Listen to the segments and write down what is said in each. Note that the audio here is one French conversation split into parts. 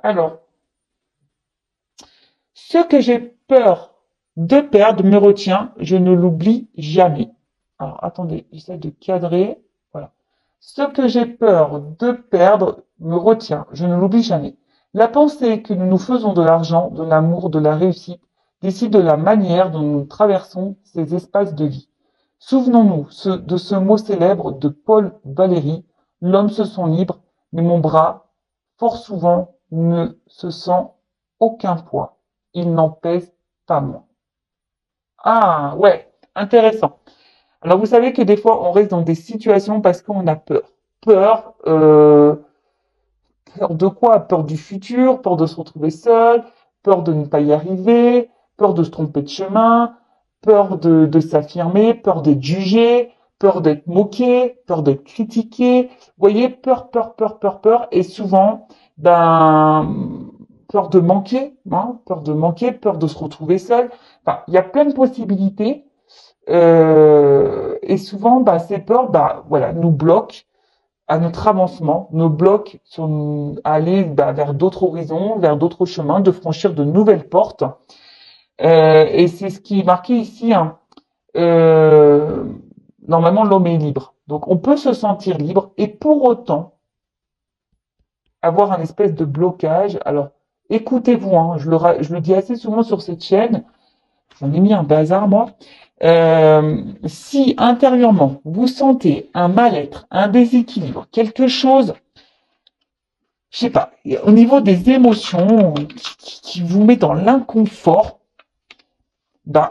Alors, ce que j'ai peur de perdre me retient, je ne l'oublie jamais. Alors, attendez, j'essaie de cadrer. Voilà. Ce que j'ai peur de perdre me retient, je ne l'oublie jamais. La pensée que nous nous faisons de l'argent, de l'amour, de la réussite, décide de la manière dont nous traversons ces espaces de vie. Souvenons-nous de ce mot célèbre de Paul Valéry, l'homme se sent libre, mais mon bras, fort souvent, ne se sent aucun poids. Il n'en pèse pas moins. Ah, ouais, intéressant. Alors, vous savez que des fois, on reste dans des situations parce qu'on a peur. Peur, peur de quoi? Peur du futur, peur de se retrouver seul, peur de ne pas y arriver, peur de se tromper de chemin, peur de s'affirmer, peur d'être jugé, peur d'être moqué, peur d'être critiqué. Vous voyez, peur, peur, peur, peur, peur. Et souvent, ben, peur de manquer, hein, peur de se retrouver seul. Enfin, il y a plein de possibilités. Et souvent, bah, ces peurs, bah, voilà, nous bloquent à notre avancement, nous bloquent à aller bah, vers d'autres horizons, vers d'autres chemins, de franchir de nouvelles portes. Et c'est ce qui est marqué ici. Hein. Euh, Normalement, l'homme est libre. Donc, on peut se sentir libre et pour autant avoir un espèce de blocage. Alors, écoutez-vous, hein, je le dis assez souvent sur cette chaîne. J'en ai mis un bazar, moi. Si intérieurement, vous sentez un mal-être, un déséquilibre, quelque chose, je sais pas, au niveau des émotions qui vous met dans l'inconfort, bah,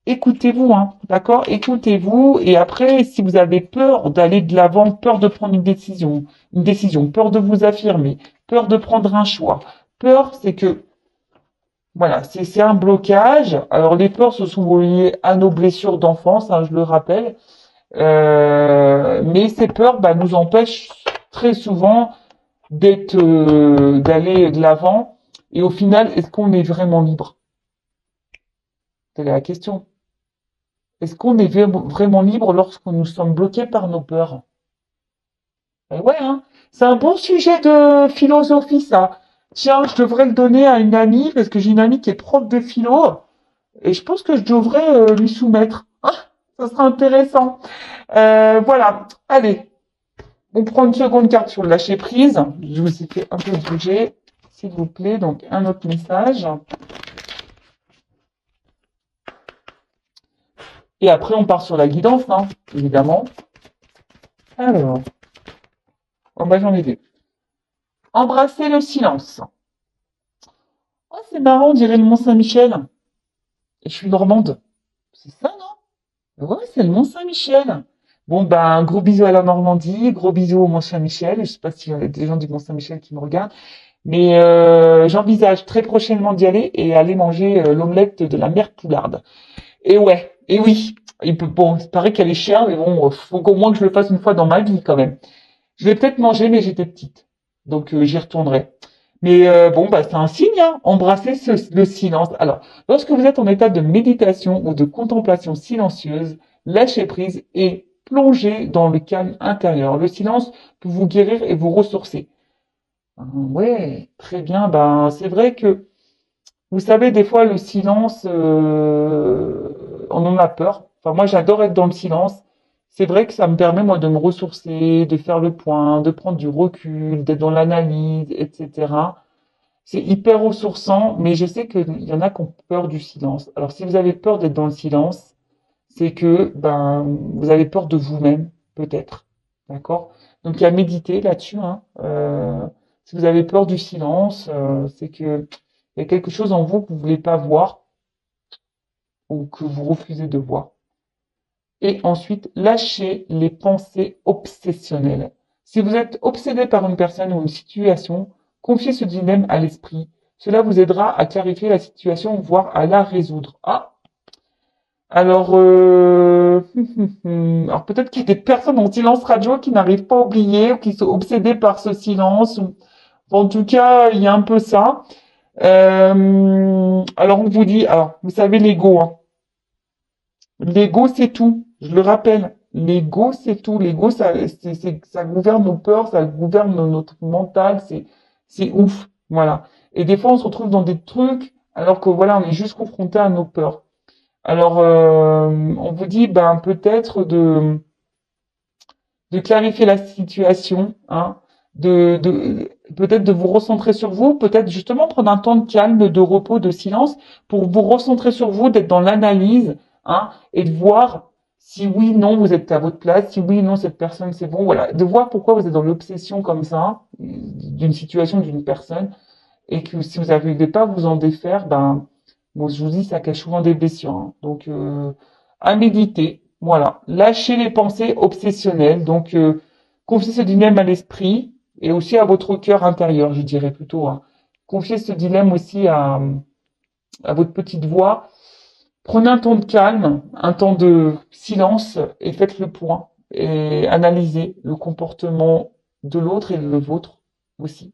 écoutez-vous, hein, d'accord? Écoutez-vous, et après, si vous avez peur d'aller de l'avant, peur de prendre une décision, peur de vous affirmer, peur de prendre un choix, peur, c'est que voilà, c'est un blocage. Alors les peurs se sont liées à nos blessures d'enfance, hein, je le rappelle. Mais ces peurs bah, nous empêchent très souvent d'aller de l'avant. Et au final, est-ce qu'on est vraiment libre? C'est la question. Est-ce qu'on est vraiment libre lorsque nous sommes bloqués par nos peurs? Eh ouais, hein. C'est un bon sujet de philosophie, ça. Tiens, je devrais le donner à une amie, parce que j'ai une amie qui est prof de philo. Et je pense que je devrais lui soumettre. Ah, ça sera intéressant. Voilà. Allez, on prend une seconde carte sur le lâcher prise. Je vous ai fait un peu bouger, s'il vous plaît. Donc, un autre message. Et après, on part sur la guidance, hein, évidemment. Alors, oh, bah, j'en ai deux. Embrasser le silence. Oh, c'est marrant, on dirait le Mont-Saint-Michel. Et je suis normande. C'est ça, non? Ouais, c'est le Mont-Saint-Michel. Bon, ben, un gros bisou à la Normandie, gros bisou au Mont-Saint-Michel. Je sais pas s'il y a des gens du Mont-Saint-Michel qui me regardent. Mais j'envisage très prochainement d'y aller et aller manger l'omelette de la mère Poularde. Et ouais, et oui. Bon, il paraît qu'elle est chère, mais bon, faut qu'au moins que je le fasse une fois dans ma vie quand même. Je vais peut-être manger, mais j'étais petite. Donc j'y retournerai. Mais bon, bah c'est un signe, hein, embrasser le silence. Alors, lorsque vous êtes en état de méditation ou de contemplation silencieuse, lâchez prise et plongez dans le calme intérieur. Le silence peut vous guérir et vous ressourcer. Ouais, très bien. Ben, c'est vrai que, vous savez, des fois, le silence, on en a peur. Enfin, moi, j'adore être dans le silence. C'est vrai que ça me permet, moi, de me ressourcer, de faire le point, de prendre du recul, d'être dans l'analyse, etc. C'est hyper ressourçant, mais je sais qu'il y en a qui ont peur du silence. Alors, si vous avez peur d'être dans le silence, c'est que ben vous avez peur de vous-même, peut-être. D'accord? Donc, il y a méditer là-dessus. Hein. Si vous avez peur du silence, c'est que il y a quelque chose en vous que vous voulez pas voir ou que vous refusez de voir. Et ensuite, lâchez les pensées obsessionnelles. Si vous êtes obsédé par une personne ou une situation, confiez ce dilemme à l'esprit. Cela vous aidera à clarifier la situation, voire à la résoudre. Ah, alors, alors peut-être qu'il y a des personnes en silence radio qui n'arrivent pas à oublier ou qui sont obsédées par ce silence. En tout cas, il y a un peu ça. Alors on vous dit, alors vous savez l'ego, hein. L'ego c'est tout. Je le rappelle, l'ego c'est tout. L'ego ça gouverne nos peurs, ça gouverne notre mental. C'est ouf. Voilà. Et des fois, on se retrouve dans des trucs alors que voilà, on est juste confronté à nos peurs. Alors, on vous dit, ben, peut-être de clarifier la situation, hein, peut-être de vous recentrer sur vous, peut-être justement prendre un temps de calme, de repos, de silence pour vous recentrer sur vous, d'être dans l'analyse, hein, et de voir si oui, non, vous êtes à votre place, si oui, non, cette personne, c'est bon, voilà, de voir pourquoi vous êtes dans l'obsession comme ça, d'une situation, d'une personne, et que si vous n'arrivez pas à vous en défaire, ben, bon, je vous dis, ça cache souvent des blessures, hein. Donc, à méditer, voilà. Lâchez les pensées obsessionnelles. Donc, confiez ce dilemme à l'esprit et aussi à votre cœur intérieur, je dirais plutôt, hein. Confiez ce dilemme aussi à votre petite voix. Prenez un temps de calme, un temps de silence et faites le point et analysez le comportement de l'autre et le vôtre aussi.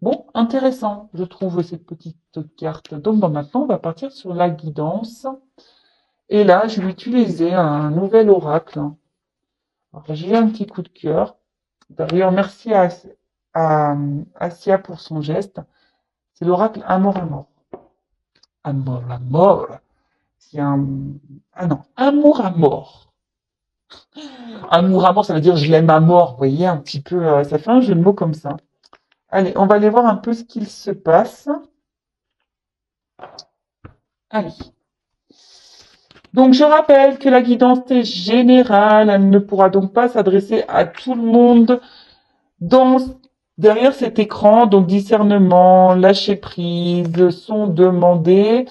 Bon, intéressant, je trouve cette petite carte. Donc, bon, maintenant, on va partir sur la guidance. Et là, je vais utiliser un nouvel oracle. Alors, j'ai eu un petit coup de cœur. D'ailleurs, merci à Asia pour son geste. C'est l'oracle Amour à mort. Amour à mort. C'est un... Ah non, Amour à mort. Amour à mort, ça veut dire je l'aime à mort. Vous voyez, un petit peu, ça fait un jeu de mots comme ça. Allez, on va aller voir un peu ce qu'il se passe. Allez. Donc, je rappelle que la guidance est générale. Elle ne pourra donc pas s'adresser à tout le monde dans, derrière cet écran. Donc, discernement, lâcher prise sont demandés.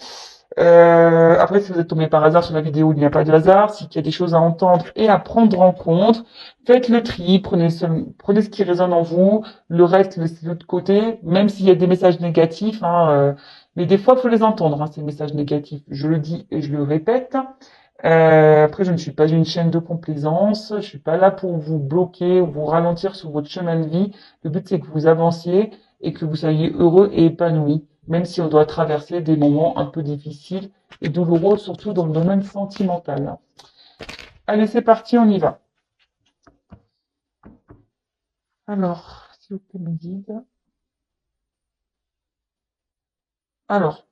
Après, si vous êtes tombé par hasard sur la vidéo, il n'y a pas de hasard. S'il y a des choses à entendre et à prendre en compte, faites le tri, prenez ce qui résonne en vous, le reste, laissez de l'autre côté, même s'il y a des messages négatifs, hein, mais des fois, il faut les entendre, hein, ces messages négatifs. Je le dis et je le répète. Après, je ne suis pas une chaîne de complaisance. Je suis pas là pour vous bloquer ou vous ralentir sur votre chemin de vie. Le but, c'est que vous avanciez et que vous soyez heureux et épanoui, même si on doit traverser des moments un peu difficiles et douloureux, surtout dans le domaine sentimental. Allez, c'est parti, on y va. Alors, s'il vous plaît, me guide. Alors,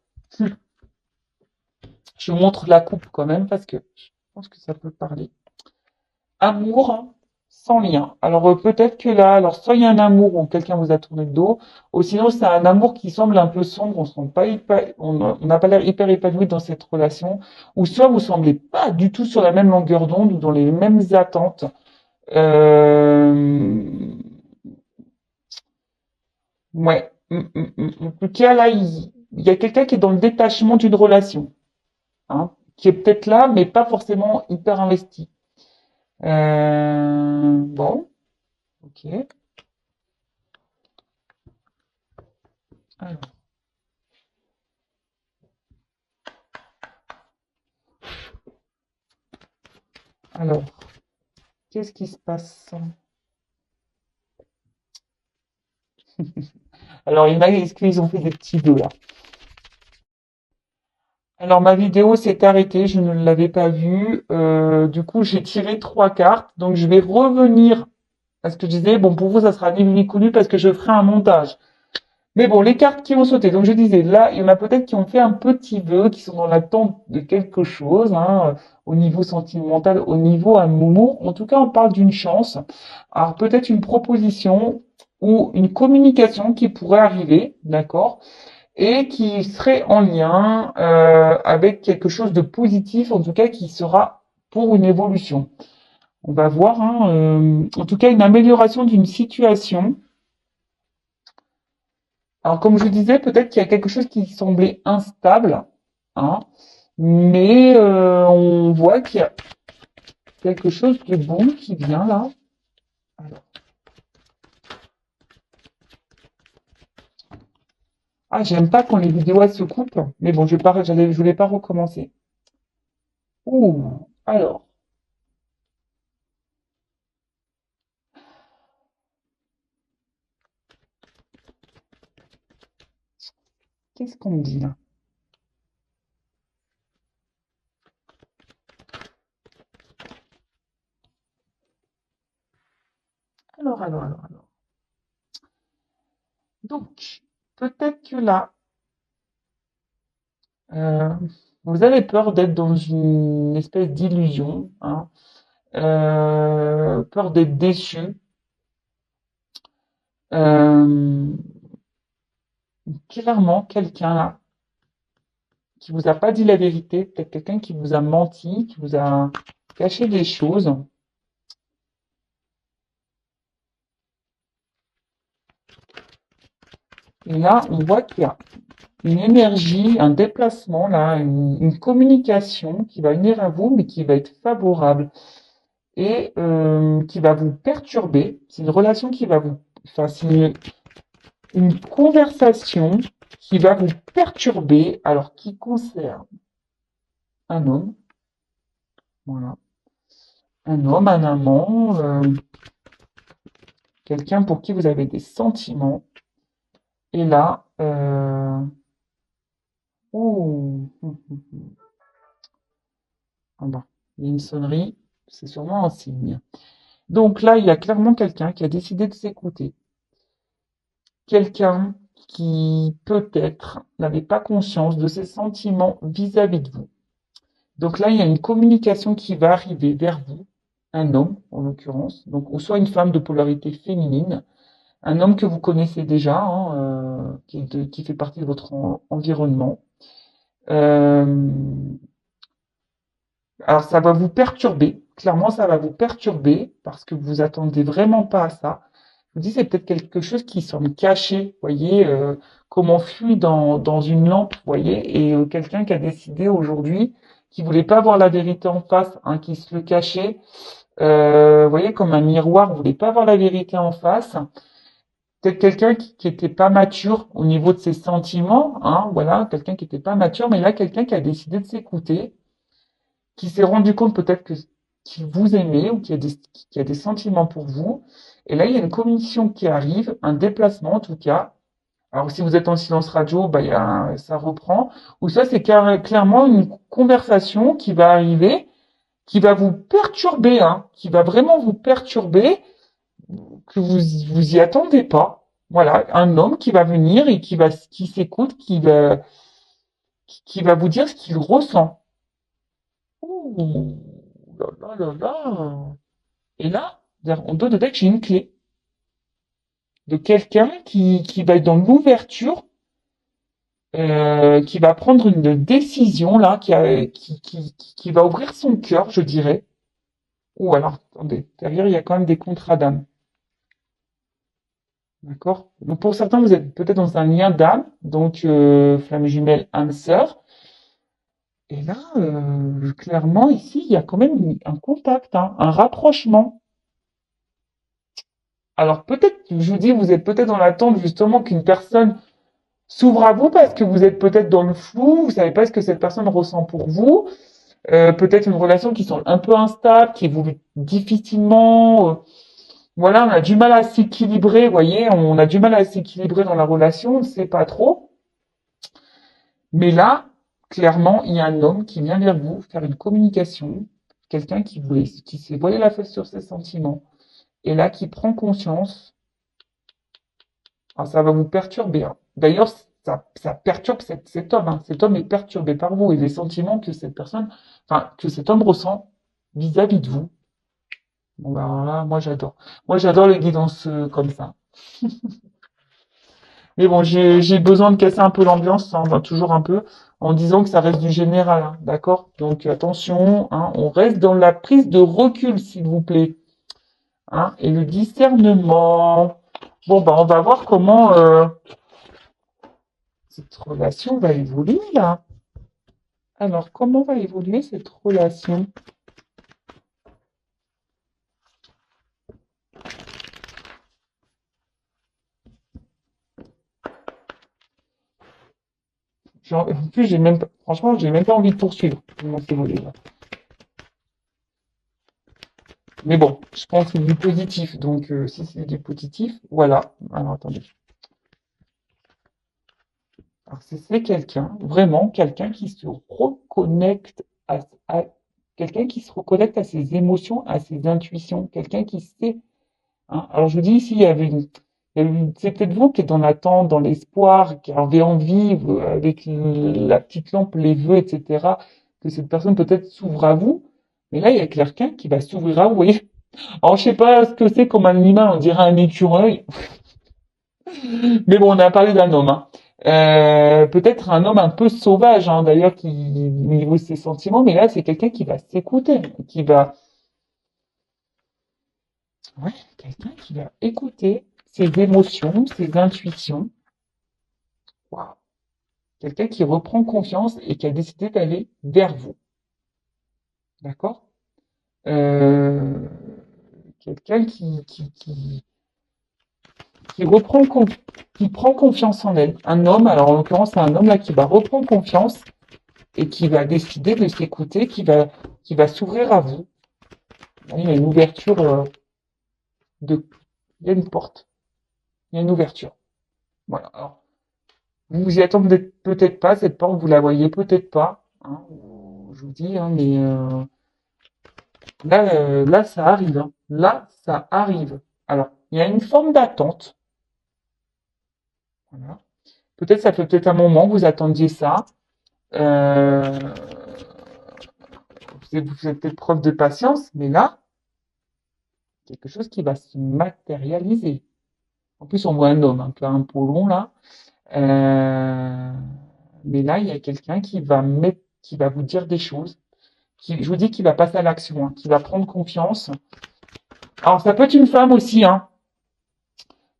je vous montre la coupe quand même parce que je pense que ça peut parler. Amour sans lien. Alors peut-être que là, alors soit il y a un amour où quelqu'un vous a tourné le dos, ou sinon c'est un amour qui semble un peu sombre, on sent pas on n'a pas l'air hyper épanoui dans cette relation, ou soit vous semblez pas du tout sur la même longueur d'onde ou dans les mêmes attentes. Euh, ouais. En tout cas là, il y a quelqu'un qui est dans le détachement d'une relation, hein, qui est peut-être là, mais pas forcément hyper investi. Bon, ok. Alors. Alors, qu'est-ce qui se passe? Alors, il y en a, est-ce qu'ils ont fait des petits deux là? Alors, ma vidéo s'est arrêtée, je ne l'avais pas vue. Du coup, j'ai tiré trois cartes. Donc, je vais revenir à ce que je disais. Bon, pour vous, ça sera ni vu ni connu parce que je ferai un montage. Mais bon, les cartes qui ont sauté. Donc, je disais, là, il y en a peut-être qui ont fait un petit vœu, qui sont dans l'attente de quelque chose, hein, au niveau sentimental, au niveau amour. En tout cas, on parle d'une chance. Alors, peut-être une proposition ou une communication qui pourrait arriver, d'accord, et qui serait en lien avec quelque chose de positif, en tout cas, qui sera pour une évolution. On va voir, hein, en tout cas, une amélioration d'une situation. Alors, comme je disais, peut-être qu'il y a quelque chose qui semblait instable, hein, mais on voit qu'il y a quelque chose de bon qui vient là. Alors, ah, j'aime pas quand les vidéos elles se coupent, mais bon, je voulais pas recommencer. Ouh, alors, qu'est-ce qu'on me dit là? Alors. Donc, peut-être que là, euh, vous avez peur d'être dans une espèce d'illusion, hein, peur d'être déçu. Euh, clairement, quelqu'un là qui vous a pas dit la vérité, peut-être quelqu'un qui vous a menti, qui vous a caché des choses. Et là, on voit qu'il y a une énergie, un déplacement, là, une communication qui va venir à vous, mais qui va être favorable et qui va vous perturber. C'est une relation qui va vous, enfin, c'est une conversation qui va vous perturber, alors qui concerne un homme, voilà, un homme, un amant, quelqu'un pour qui vous avez des sentiments. Et là, ouh, ah bah, il y a une sonnerie, c'est sûrement un signe. Donc là, il y a clairement quelqu'un qui a décidé de s'écouter. Quelqu'un qui peut-être n'avait pas conscience de ses sentiments vis-à-vis de vous. Donc là, il y a une communication qui va arriver vers vous, un homme en l'occurrence, donc ou soit une femme de polarité féminine, un homme que vous connaissez déjà, hein, qui fait partie de votre environnement. Euh, alors ça va vous perturber, clairement ça va vous perturber parce que vous attendez vraiment pas à ça. Je vous dis c'est peut-être quelque chose qui semble caché, vous voyez, comme on fuit dans une lampe, vous voyez, et quelqu'un qui a décidé aujourd'hui qui voulait pas voir la vérité en face, hein, qui se le cachait, vous voyez, comme un miroir, vous voulez pas voir la vérité en face. Peut-être quelqu'un qui était pas mature au niveau de ses sentiments, hein, voilà, quelqu'un qui était pas mature, mais là quelqu'un qui a décidé de s'écouter, qui s'est rendu compte peut-être que qu'il vous aimait ou qui a des sentiments pour vous. Et là, il y a une communication qui arrive, un déplacement en tout cas. Alors, si vous êtes en silence radio, bah, ça reprend. Ou ça, c'est clairement une conversation qui va arriver, qui va vous perturber, hein, qui va vraiment vous perturber, que vous y attendez pas. Voilà, un homme qui va venir et qui s'écoute, qui va vous dire ce qu'il ressent. Ouh, là là là là. Et là, en dos de deck, j'ai une clé de quelqu'un qui va être dans l'ouverture, qui va prendre une décision là, qui va ouvrir son cœur, je dirais. Ou alors, attendez, derrière, il y a quand même des contrats d'âme. D'accord? Donc pour certains, vous êtes peut-être dans un lien d'âme, donc flamme jumelle, âme sœur. Et là, clairement, ici, il y a quand même un contact, hein, un rapprochement. Alors peut-être, je vous dis, vous êtes peut-être dans l'attente justement qu'une personne s'ouvre à vous parce que vous êtes peut-être dans le flou, vous savez pas ce que cette personne ressent pour vous. Peut-être une relation qui semble un peu instable, qui évolue difficilement. Voilà, on a du mal à s'équilibrer, vous voyez, on a du mal à s'équilibrer dans la relation, on ne sait pas trop. Mais là, clairement, il y a un homme qui vient vers vous faire une communication, quelqu'un qui s'est voilé la face sur ses sentiments, et là qui prend conscience. Alors, ça va vous perturber, hein. D'ailleurs, ça perturbe cet homme, hein. Cet homme est perturbé par vous et les sentiments que cette personne, enfin, que cet homme ressent vis-à-vis de vous. Bon, ben, alors là, moi, j'adore. Moi, j'adore les guidances comme ça. Mais bon, j'ai besoin de casser un peu l'ambiance, hein, ben, toujours un peu, en disant que ça reste du général, hein, d'accord? Donc, attention, hein, on reste dans la prise de recul, s'il vous plaît, hein, et le discernement. Bon, ben, on va voir comment cette relation va évoluer, là. Alors, comment va évoluer cette relation? En plus, franchement, j'ai même pas envie de poursuivre. Comment c'est évolué, là. Mais bon, je pense que c'est du positif. Donc, si c'est du positif, voilà. Alors, attendez. Alors, c'est quelqu'un, vraiment, quelqu'un qui se reconnecte à- quelqu'un qui se reconnecte à ses émotions, à ses intuitions, quelqu'un qui sait, hein. Alors, je vous dis ici, C'est peut-être vous qui êtes dans l'attente, dans l'espoir, qui avez envie, avec la petite lampe, les vœux, etc., que cette personne peut-être s'ouvre à vous. Mais là, il y a quelqu'un qui va s'ouvrir à vous, vous voyez. Alors, je sais pas ce que c'est comme animal, on dirait un écureuil. Mais bon, on a parlé d'un homme, hein. Peut-être un homme un peu sauvage, hein, d'ailleurs, qui au niveau de ses sentiments, mais là, c'est quelqu'un qui va s'écouter, ouais, quelqu'un qui va écouter ses émotions, ses intuitions. Waouh. Quelqu'un qui reprend confiance et qui a décidé d'aller vers vous. D'accord? Euh, quelqu'un qui reprend, qui prend confiance en elle. Un homme, alors en l'occurrence, c'est un homme là qui va reprendre confiance et qui va décider de s'écouter, qui va s'ouvrir à vous. Il y a une ouverture de, il y a une porte, il y a une ouverture. Voilà. Alors, vous vous y attendez peut-être pas, cette porte, vous la voyez peut-être pas, hein, je vous dis, hein, mais là, ça arrive, hein. Là, ça arrive. Alors, il y a une forme d'attente. Voilà. Peut-être ça fait peut-être un moment que vous attendiez ça. Euh, vous êtes peut-être preuve de patience, mais là, quelque chose qui va se matérialiser. En plus, on voit un homme, un peu un polon là. Euh, mais là, il y a quelqu'un qui va vous dire des choses. Je vous dis qu'il va passer à l'action, hein, qui va prendre confiance. Alors, ça peut être une femme aussi, hein.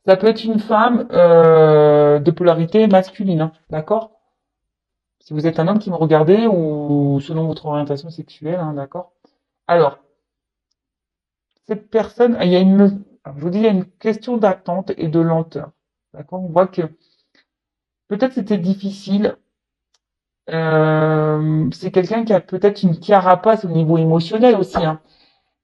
Ça peut être une femme de polarité masculine, hein, d'accord? Si vous êtes un homme qui me regardez ou selon votre orientation sexuelle, hein, d'accord? Alors, cette personne, je vous dis, il y a une question d'attente et de lenteur, d'accord? On voit que peut-être c'était difficile. C'est quelqu'un qui a peut-être une carapace au niveau émotionnel aussi, hein.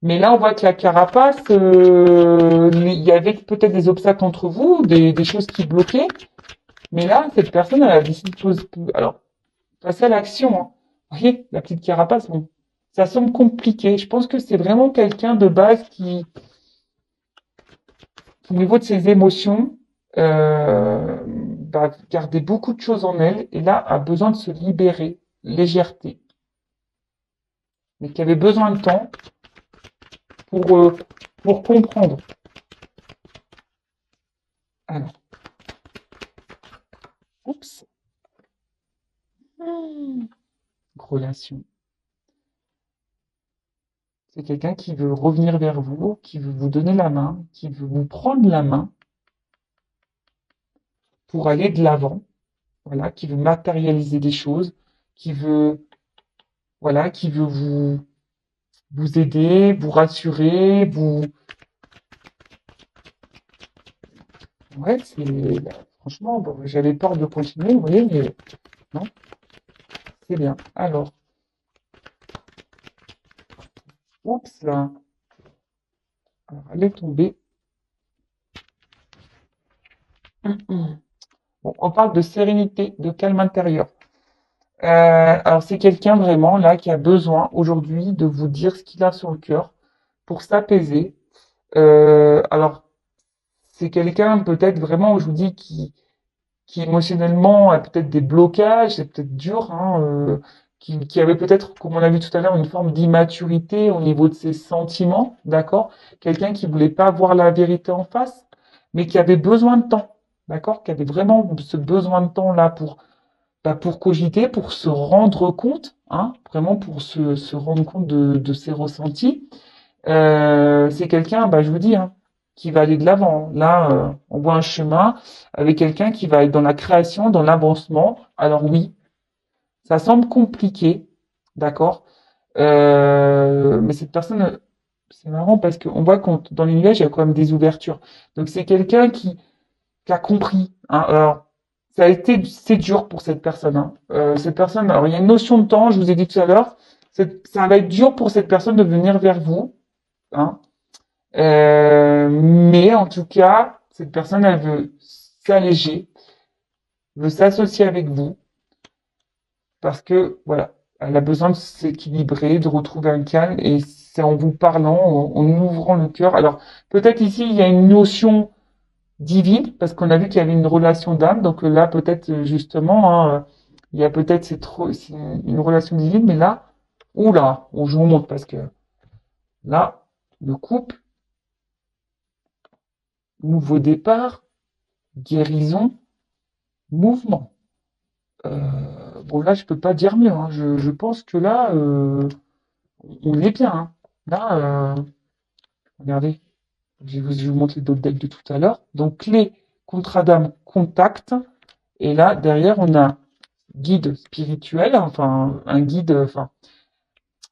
Mais là, on voit que la carapace, il y avait peut-être des obstacles entre vous, des choses qui bloquaient. Mais là, cette personne, elle a décidé de poser, alors, passer à l'action, hein. Vous voyez, la petite carapace, bon, ça semble compliqué. Je pense que c'est vraiment quelqu'un de base au niveau de ses émotions, va garder beaucoup de choses en elle et là a besoin de se libérer, légèreté, mais qui avait besoin de temps pour, euh, pour comprendre. Alors, oups, relation. C'est quelqu'un qui veut revenir vers vous, qui veut vous donner la main, qui veut vous prendre la main pour aller de l'avant, voilà, qui veut matérialiser des choses, qui veut, voilà, qui veut vous aider, vous rassurer, ouais, franchement, bon, j'avais peur de continuer, vous voyez, mais non, c'est bien. Alors, oups, là, alors, elle est tombée. Bon, on parle de sérénité, de calme intérieur. Alors, c'est quelqu'un vraiment là qui a besoin aujourd'hui de vous dire ce qu'il a sur le cœur pour s'apaiser. Alors, c'est quelqu'un peut-être vraiment, je vous dis, qui émotionnellement a peut-être des blocages, c'est peut-être dur, hein, qui avait peut-être, comme on a vu tout à l'heure, une forme d'immaturité au niveau de ses sentiments, d'accord? Quelqu'un qui voulait pas voir la vérité en face, mais qui avait besoin de temps, d'accord? Qui avait vraiment ce besoin de temps là pour cogiter, pour se rendre compte, hein, vraiment pour se rendre compte de ses ressentis. C'est quelqu'un, bah, je vous dis, hein, qui va aller de l'avant. Là, on voit un chemin avec quelqu'un qui va être dans la création, dans l'avancement. Alors oui, ça semble compliqué, d'accord. Mais cette personne, c'est marrant parce qu'on voit que dans l'univers, il y a quand même des ouvertures. Donc c'est quelqu'un qui a compris, hein. Alors, c'est dur pour cette personne, hein. Cette personne, alors il y a une notion de temps, je vous ai dit tout à l'heure, ça va être dur pour cette personne de venir vers vous, hein. Mais en tout cas, cette personne, elle veut s'alléger, veut s'associer avec vous, parce que, voilà, elle a besoin de s'équilibrer, de retrouver un calme, et c'est en vous parlant, en ouvrant le cœur. Alors, peut-être ici, il y a une notion divine, parce qu'on a vu qu'il y avait une relation d'âme, donc là, peut-être, justement, hein, il y a peut-être c'est une relation divine, mais là, oula, je vous montre, parce que là, le couple, nouveau départ, guérison, mouvement. Bon, là, je peux pas dire mieux, hein. Je pense que là, on est bien, hein. Là, regardez, je vais vous montrer d'autres decks de tout à l'heure. Donc, clé, contrat d'âme, contact. Et là, derrière, on a guide spirituel, enfin, un guide, enfin,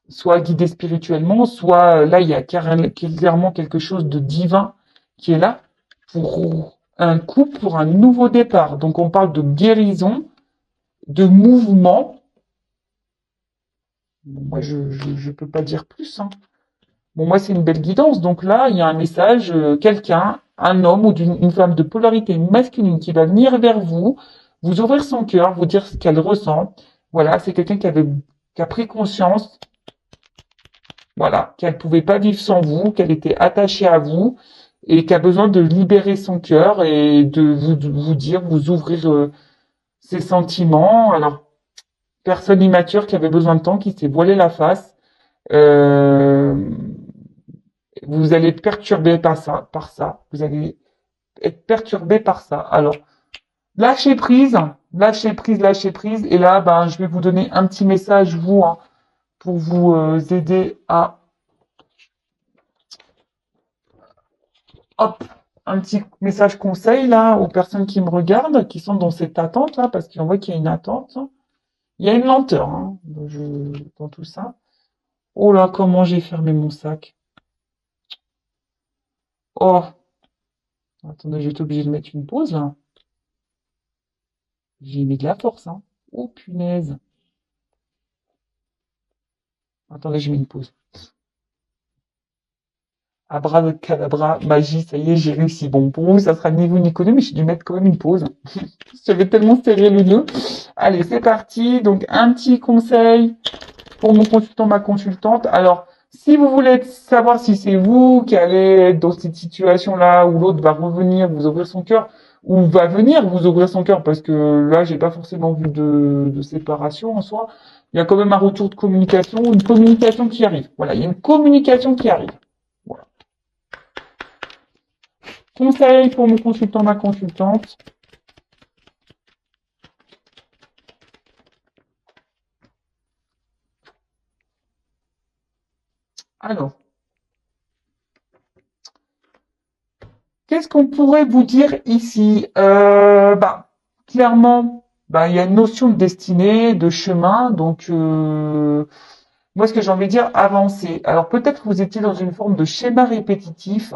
soit guidé spirituellement, soit là, il y a clairement quelque chose de divin qui est là pour un couple, pour un nouveau départ. Donc, on parle de guérison, de mouvement. Moi, je peux pas dire plus, hein. Bon, moi, c'est une belle guidance. Donc là, il y a un message, quelqu'un, un homme ou une femme de polarité masculine qui va venir vers vous, vous ouvrir son cœur, vous dire ce qu'elle ressent. Voilà, c'est quelqu'un qui a pris conscience, voilà, qu'elle pouvait pas vivre sans vous, qu'elle était attachée à vous et qui a besoin de libérer son cœur et de vous dire, vous ouvrir ses sentiments. Alors, personne immature qui avait besoin de temps, qui s'est voilé la face. Euh, Vous allez être perturbé par ça, par ça. Vous allez être perturbé par ça. Alors, lâchez prise, lâchez prise, lâchez prise. Et là, ben, je vais vous donner un petit message, vous, hein, pour vous aider à, hop, un petit message conseil là aux personnes qui me regardent, qui sont dans cette attente là, parce qu'on voit qu'il y a une attente. Il y a une lenteur, hein, dans tout ça. Oh là, comment j'ai fermé mon sac. Oh, attendez, j'ai été obligé de mettre une pause là. J'ai mis de la force, hein. Oh punaise. Attendez, je mets une pause. Abracadabra, magie, ça y est, j'ai réussi. Bon, pour vous, ça sera ni vous ni connu, mais j'ai dû mettre quand même une pause. J'avais tellement serré le nœud. Allez, c'est parti. Donc, un petit conseil pour mon consultant, ma consultante. Alors, si vous voulez savoir si c'est vous qui allez être dans cette situation-là, où l'autre va revenir vous ouvrir son cœur, ou va venir vous ouvrir son cœur, parce que là, j'ai pas forcément vu de séparation en soi, il y a quand même un retour de communication, une communication qui arrive. Voilà, il y a une communication qui arrive. Voilà. Conseil pour mon consultant, ma consultante. Alors, qu'est-ce qu'on pourrait vous dire ici? Bah, clairement, bah, il y a une notion de destinée, de chemin. Donc, moi, ce que j'ai envie de dire, avancer. Alors, peut-être que vous étiez dans une forme de schéma répétitif,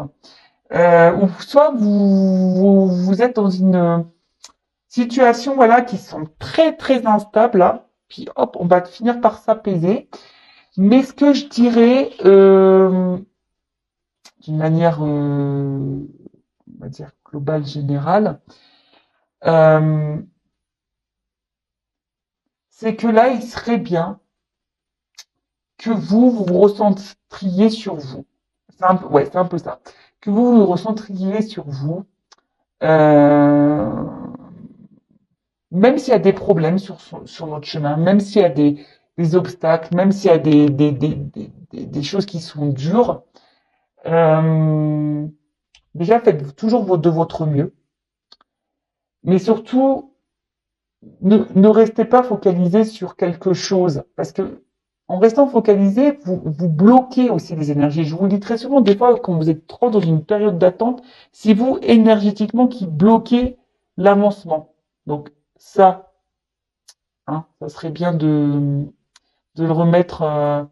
ou soit vous êtes dans une situation, voilà, qui sont très, très instables, là. Puis, hop, on va finir par s'apaiser. Mais ce que je dirais, d'une manière, on va dire, globale, générale, euh, c'est que là, il serait bien que vous vous recentriez sur vous. Ouais, c'est un peu ça. Que vous vous recentriez sur vous, euh, même s'il y a des problèmes sur notre chemin, même s'il y a des obstacles, même s'il y a des choses qui sont dures, euh, déjà faites toujours de votre mieux. Mais surtout, ne restez pas focalisé sur quelque chose, parce que en restant focalisé, vous bloquez aussi les énergies. Je vous le dis très souvent, des fois, quand vous êtes trop dans une période d'attente, c'est vous énergétiquement qui bloquez l'avancement. Donc ça, hein, ça serait bien de le remettre,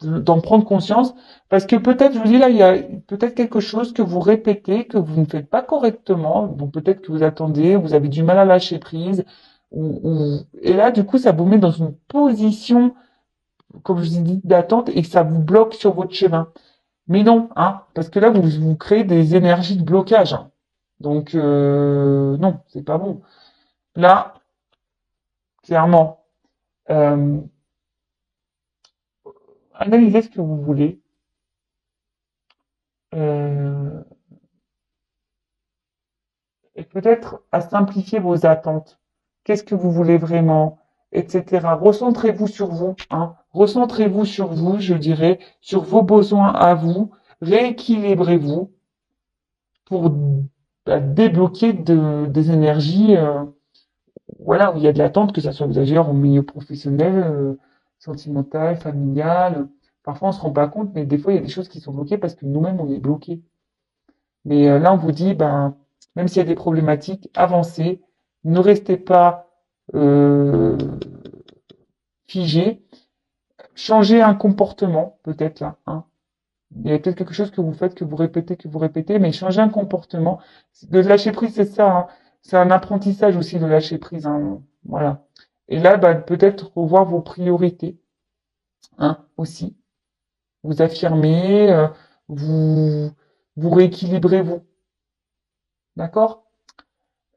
d'en prendre conscience, parce que peut-être, je vous dis là, il y a peut-être quelque chose que vous répétez, que vous ne faites pas correctement, donc peut-être que vous attendez, vous avez du mal à lâcher prise, et là, du coup, ça vous met dans une position, comme je vous ai dit, d'attente, et que ça vous bloque sur votre chemin. Mais non, hein, parce que là, vous créez des énergies de blocage, hein. Donc, non, c'est pas bon. Là, clairement, euh, analysez ce que vous voulez. Euh, et peut-être à simplifier vos attentes. Qu'est-ce que vous voulez vraiment, etc. Recentrez-vous sur vous, hein. Recentrez-vous sur vous, je dirais, sur vos besoins à vous. Rééquilibrez-vous pour débloquer des énergies, voilà, où il y a de l'attente, que ça soit d'ailleurs au milieu professionnel, sentimental, familial. Parfois, on se rend pas compte, mais des fois, il y a des choses qui sont bloquées parce que nous-mêmes, on est bloqués. Mais là, on vous dit, ben, même s'il y a des problématiques, avancez. Ne restez pas euh, figé. Changez un comportement, peut-être là, hein. Il y a peut-être quelque chose que vous faites, que vous répétez, mais changez un comportement. De lâcher prise, c'est ça, hein. C'est un apprentissage aussi de lâcher prise, hein. Voilà. Et là, bah, peut-être revoir vos priorités, hein, aussi. Vous affirmez, vous, vous rééquilibrez vous. D'accord?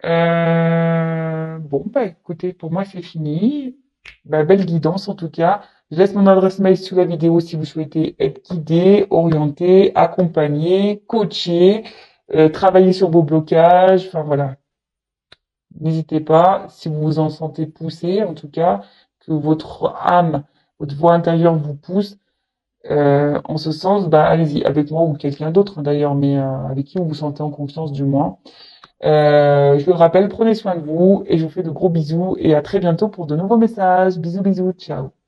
Bon, bah écoutez, pour moi c'est fini. Bah, belle guidance en tout cas. Je laisse mon adresse mail sous la vidéo si vous souhaitez être guidé, orienté, accompagné, coaché, travailler sur vos blocages. Enfin voilà, n'hésitez pas. Si vous vous en sentez poussé, en tout cas, que votre âme, votre voix intérieure vous pousse en ce sens, bah allez-y avec moi ou quelqu'un d'autre, hein, d'ailleurs, mais avec qui vous vous sentez en confiance du moins. Je le rappelle, prenez soin de vous et je vous fais de gros bisous et à très bientôt pour de nouveaux messages. Bisous, bisous, ciao.